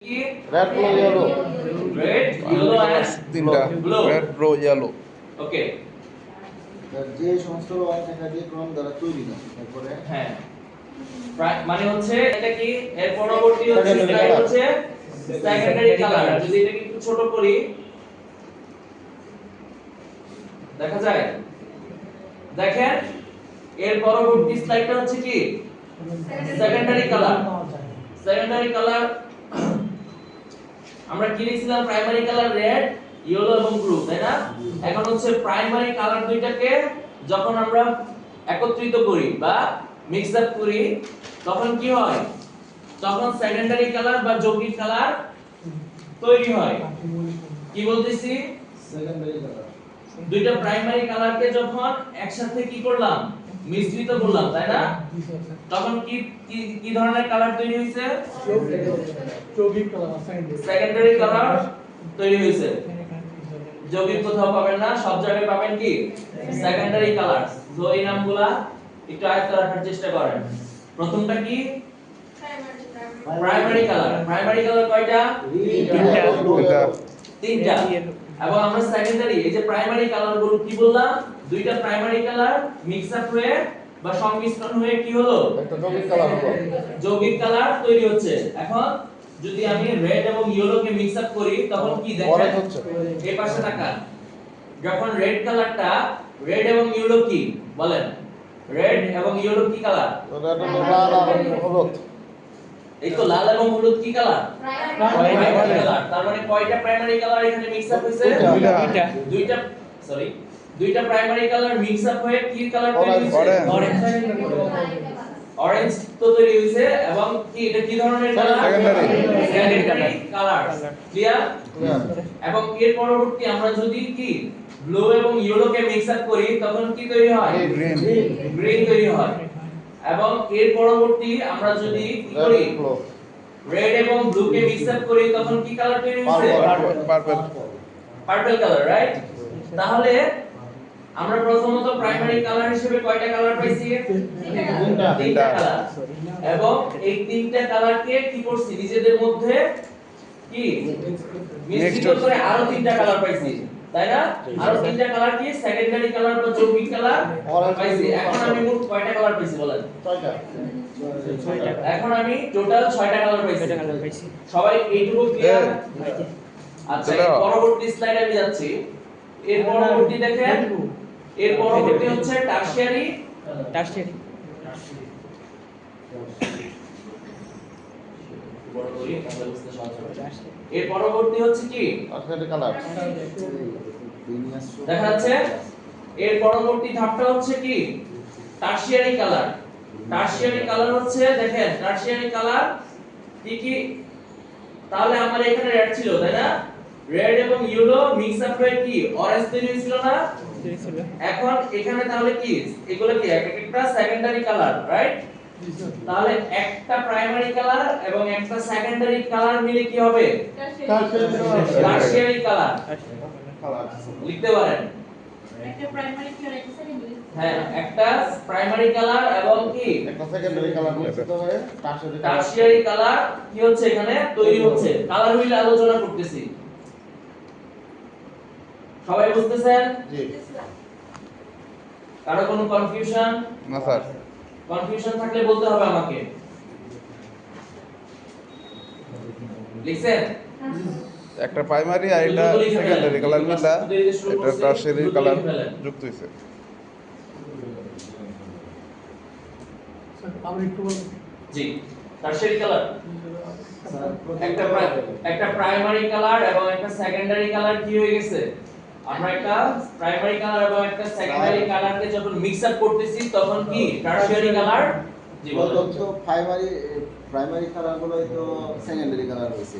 red, blue, yellow. red, yellow and blue. red, blue, yellow. Okay. যে সমস্ত লেখা দিয়ে ক্রম দ্বারা তৈরি না তারপরে হ্যাঁ মানে হচ্ছে এটা কি এর পরবর্তী হচ্ছে স্লাইড হচ্ছে সেকেন্ডারি কালার। যদি এটাকে একটু ছোট করি দেখা যায়, দেখেন এর পরবর্তী স্লাইডটা হচ্ছে কি সেকেন্ডারি কালার। সেকেন্ডারি কালার আমরা কি লিখছিলাম? প্রাইমারি কালার রেড, ইয়েলো এবং ব্লু, তাই না? এখন হচ্ছে প্রাইমারি কালার দুইটাকে যখন আমরা একত্রিত করি বা মিক্স আপ করি তখন কি হয়? তখন সেকেন্ডারি কালার বা যৌগিক কালার তৈরি হয়। কি বলতেছি? Secondary colour. দুইটা প্রাইমারি কালারকে যখন একসাথে কি করলাম? মিশ্রিত করলাম, তাই না? তখন কি কি ধরনের কালার তৈরি হয়েছে? যৌগিক কালার, সেকেন্ডারি কালার তৈরি হয়েছে। যৌগিক কোথাও পাবেন না, সব জায়গায় পাবেন কি সেকেন্ডারি কালার। তো এই নামগুলা একটু আয়ত্ত রাখার চেষ্টা করেন। প্রথমটা কি? Primary colour. প্রাইমারি কালার কয়টা? তিনটা। এবং আমরা সেকেন্ডারি, এই যে প্রাইমারি কালার গুলো কি বললাম? দুইটা প্রাইমারি কালার মিক্স আপ হয়ে বা সংমিশ্রণ হয়ে কি হলো? একটা যৌগিক কালার হলো। যৌগিক কালার তৈরি হচ্ছে। এখন যদি আমি রেড এবং ইয়েলো কে মিক্স আপ করি তখন কি দেখেন? এই পাশে তাকান। যখন রেড কালারটা, রেড এবং ইয়েলো কি বলেন? রেড এবং ইয়েলো কি কালার? লাল আর হলুদ। এই তো লাল এবং হলুদ কি কালার? Primary colour. তার মানে কয়টা প্রাইমারি কালার এখানে মিক্স আপ হয়েছে? দুইটা। সরি, দুইটা প্রাইমারি কালার মিক্স আপ হয়ে কি কালার তৈরি হয়েছে? অরেঞ্জ। অরেঞ্জ তো তৈরি হয়েছে। এবং কি এটা কি ধরনের কালার? Secondary colour. ক্লিয়ার? এবং এর পরবর্তী আমরা যদি কি ব্লু এবং ইয়েলো কে মিক্স আপ করি তখন কি তৈরি হয়? গ্রিন তৈরি হয়। এবং এর পরবর্তী আমরা যদি কি করি? রেড এবং ব্লু কে মিক্স আপ করি তখন কি কালার তৈরি হচ্ছে? Purple colour, right? তাহলে আমরা প্রথমত প্রাইমারি কালার হিসেবে কয়টা কালার পাইছি? তিনটা কালার। এবং এই তিনটা কালারকে কি করছি? নিজেদের মধ্যে কি মিশ্রিত করে আরো তিনটা কালার পাইছি, তাই না? আরো তিনটা কালার কি সেকেন্ডারি কালার বা যৌগিক কালার পাইছি। এখন আমি মোট কয়টা কালার পাইছি বলেন? 6টা। এখন আমি টোটাল 6টা কালার পাইছি। সবাই এইটুকু ক্লিয়ার? আচ্ছা, পরবর্তী স্লাইডে আমি যাচ্ছি। এর পরবর্তী দেখেন, এর পরবর্তী হচ্ছে টারশিয়ারি। এর পরবর্তী হচ্ছে কি? Tertiary colour. দেখা যাচ্ছে এর পরবর্তী ধাপটা হচ্ছে কি? Tertiary colour. টারশিয়ারি কালার হচ্ছে, দেখেন টারশিয়ারি কালার কি কি? তাহলে আমার এখানে রেড ছিল, তাই না? রেড এবং ইয়েলো মিক্স আপ হয়ে কি অরেঞ্জ তৈরি হয়েছিল না? এখন এখানে তাহলে কি এগুলো কি একটা সেকেন্ডারি কালার, রাইট? তাহলে একটা প্রাইমারি কালার এবং একটা সেকেন্ডারি কালার মিলে কি হবে? টারশিয়ারি কালার লিখতে পারেন। একটা প্রাইমারি কালার একটা সেকেন্ডারি। হ্যাঁ, একটা প্রাইমারি কালার এবং কি একটা সেকেন্ডারি কালার মিশ্রিত হয়ে টারশিয়ারি কালার কি হচ্ছে এখানে তৈরি হচ্ছে। কালার হুইল আলোচনা করতেছি, সবাই বুঝতেছেন? জি। কারো কোনো কনফিউশন? না স্যার। কনফিউশন থাকলে বলতে হবে আমাকে। লিখছেন? একটা প্রাইমারি আর একটা সেকেন্ডারি কালার মিলা এটা টারশিয়ারি কালার যুক্ত হইছে। আবার একটু বলুন। জি, টারশিয়ারি কালার একটা প্রাইমারি কালার এবং একটা সেকেন্ডারি কালার কি হয়ে গেছে? আমরা একটা প্রাইমারি কালার এবং একটা সেকেন্ডারি কালারকে যখন মিক্স আপ করতেছি তখন কি টারশিয়ারি কালার? জি বলুন। তো প্রাইমারি কালার গুলো তো সেকেন্ডারি কালার হইছে।